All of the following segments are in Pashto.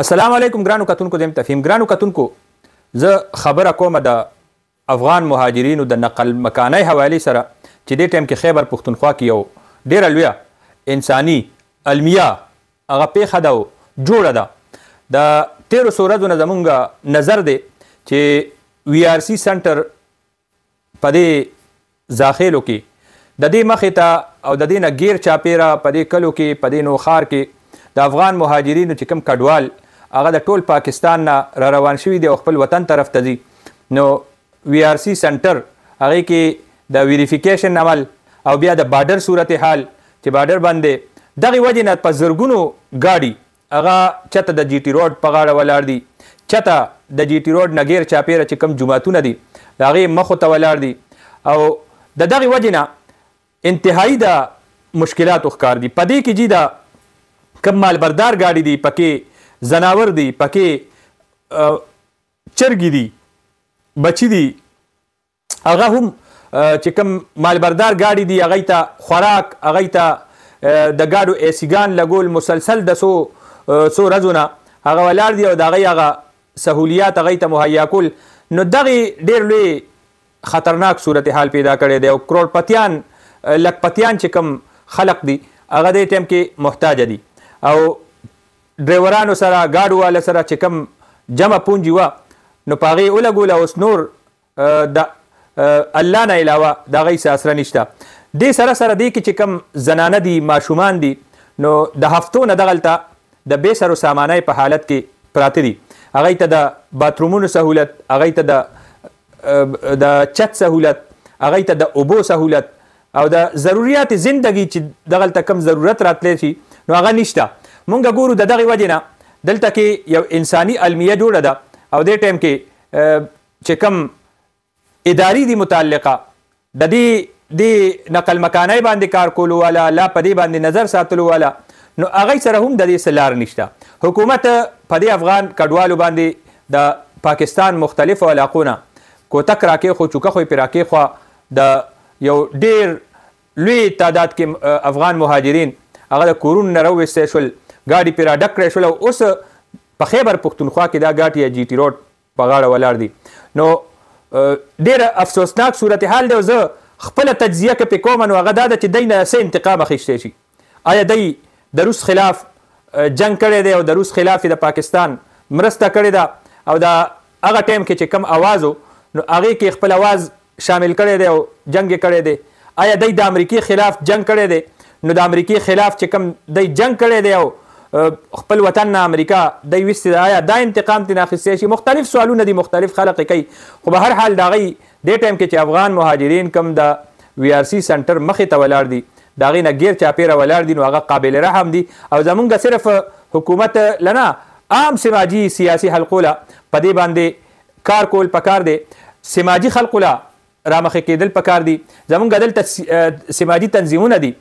السلام علیکم ګرانو کتونکو زم تفهیم ګرانو کتونکو زه خبره کوم د افغان مهاجرینو د نقل مکانۍ حوالې سره چې دې ټایم کې خیبر پښتونخوا کې یو ډېره لویه انساني علمیه هغه پیښه ده او جوړه ده د 13 ورځو نه زمونږ نظر دی چې وی آر سی سنټر په دې ځاخیلو کې د دې مخې ته او د دې نه غیر چاپیره په دې کلو کې په دې نوښار کې د افغان مهاجرینو چې کوم کډوال هغه د ټول پاکستان نه را روان شوي دي او خپل وطن طرف ته ځي نو وی آر سی سنټر هغې کې د ویریفیکیشن عمل او بیا د بارډر صورتحال چې بارډر باندې دغې وجې نه په زرګونو ګاډي هغه چته د جي ټي روډ په غاړه ولاړ دي چته د جي ټي روډ نه غیر چاپیره چې کوم جوماتونه دي د هغې مخو ته ولاړ دي او د دغې وجې نه انتهایی د مشکلاتو ښکار دي په دې کې جي د کم مالبردار ګاډي دي پکې زناور دي پکې چرګي دي بچي دي هغه هم چې کم مالبردار ګاډي دي هغې ته خوراک هغې ته د ګاډو ایسیګان لګول مسلسل د څو ورځو نه هغه ولاړ دي او د هغې هغه سهولیات هغې ته مهیا کول نو دغې ډېر لوی خطرناک صورتحال پیدا کړی دی او کروڑپتیان لکپتیان چې کم خلق دي هغه دې ټایم کې محتاجه دي او ډرایورانو سره ګاډو والا سره چې کم جمع پونجي وه نو په هغې ولګوله اوس نور د الله نه علاوه د هغې څه اسره نشته دې سره سره دې کې چې کم زنانه دي ماشومان دي نو د هفتو نه دغلته د بې سرو سامانۍ په حالت کې پراته دي هغې ته د باترومونو سهولت هغې ته د چت سهولت هغې ته د اوبو سهولت او د ضروریات زندگی چې دغلته کم ضرورت راتلی شي نو هغه نشته مونږ ګورو د دغې وجې نه دلته کې یو انساني علمیه جوړه ده او دې ټایم کې چې کم اداري دي متعلقه د دې نقل مکانۍ باندې کار کولو والا لا په دې باندې نظر ساتلو والا نو هغې سره هم د دې څه لار نشته حکومت په دې افغان کډوالو باندې د پاکستان مختلفو علاقو نه کوتک راکېښو چوکه خو یې پرې راکېښوه د یو ډېر لوی تعداد کې افغان مهاجرین هغه د کورونو نه راوویستی شول ګاډي پرې راډک کړی شول او اوس په خیبر پښتونخوا کې دا ګاډي یا جي ټي روډ په غاړه ولاړ دي نو ډېر افسوسناک صورتحال دی او زه خپله تجزیه که پې کوم نو هغه دا ده چې دی نه څه انتقام اخیستی شي آیا دی د روس خلاف جنگ کړی دی او د روس خلاف د پاکستان مرسته کړې ده او د هغه ټایم کې چې کم اواز و نو هغې کې خپل اواز شامل کړی دی او جنگ یې کړی دی آیا دی د امریکې خلاف جنگ کړی دی نو د امریکې خلاف چې کم دی جنگ کړی دی او خپل وطن نه امریکا دی ویستی دی آیا دا انتقام ترې اخیستی شي مختلف سوالونه دي مختلف خلق یې کوي خو به هر حال د هغې دې ټایم کې چې افغان مهاجرین کم د وی آر سی سنټر مخې ته ولاړ دي د هغې نه غیر چاپیره ولاړ دي نو هغه قابل رحم دي او زمونږ صرف حکومت لنا عام سماجي سیاسي حلقو له په دې باندې کار کول پکار دی سماجي خلقو له رامخې کېدل پکار دي زمونږ دلته سماجي تنظیمونه دي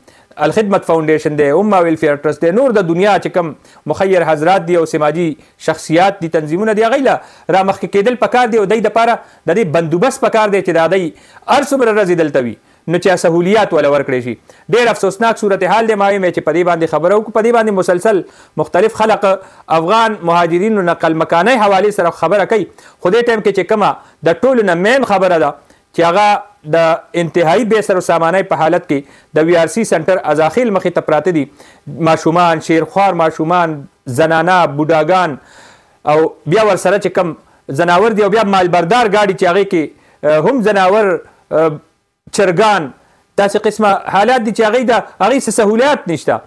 الخدمت فاونډیشن دی امه ویلفیر ټرست دی نور د دنیا چې کوم مخیر حضرات دي او سماجي شخصیات دي تنظیمونه دي هغې له رامخکې کېدل پکار دی او دی دپاره د دې بندوبست پکار دی چې د هغې هر څومره ورځې دلته وي نو چې سهولیات ولا ورکړی شي ډېر افسوسناک صورتحال دی ما وایم چې په دې باندې خبره وکړو په دې باندې مسلسل مختلف خلق افغان مهاجرینو نقل مکانۍ حوالې سره خبره کوي خو دې ټایم کې چې کومه د ټولو نه مین خبره ده چې هغه د انتهایی بې سر و سامانۍ په حالت کې د وی آر سی سنټر ازاخیل مخې ته پراته دي ماشومان شیرخوار ماشومان زنانه بوډاګان او بیا ورسره چې کم زناور دي او بیا مالبردار ګاډي چې هغې کې هم زناور چرګان داسې قسمه حالات دي چې هغې څه سهولیات نشته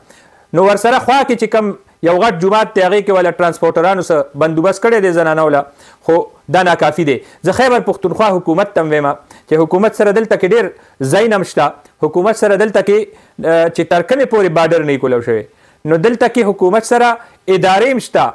نو ورسره خوا کې چې کم یو غټ جومات دی هغې کې ولا ټرانسپورټرانو څه بندوبست کړی دی زنانو له خو دا ناکافي دی زه خیبر پښتونخوا حکومت ته هم وایم چې حکومت سره دلته کې ډېر ځای نه شته حکومت سره دلته کې چې تر کومې پورې بارډر نه کولو شوی نو دلته کې حکومت سره ادارې هم شته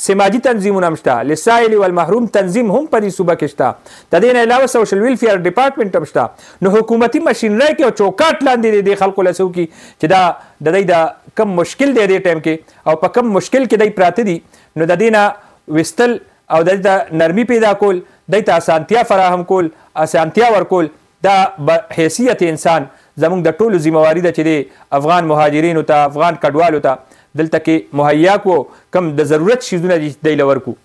سماجي تنظیمونه هم شته للسائل والمحروم تنظیم هم په دې صوبه کې شته د دې نه علاوه سوشل ویلفیر ډپارټمنټ هم شته نو حکومتي مشینرۍ کې او چوکاټ لاندې دې خلکو له څه وکړي چې دا د دوی د کم مشکل دی دې ټایم کې او په کم مشکل کې دی پراته دي نو د دې نه ویستل او د نرمي پیدا کول دوی ته اسانتیا فراهم کول اسانتیا ورکول دا حیثیت انسان زمونږ د ټولو ذمهواري ده چې د افغان مهاجرینو ته افغان کډوالو ته دلته کې مهیا کړو، کم د ضرورت شیزونه دی له ورکو.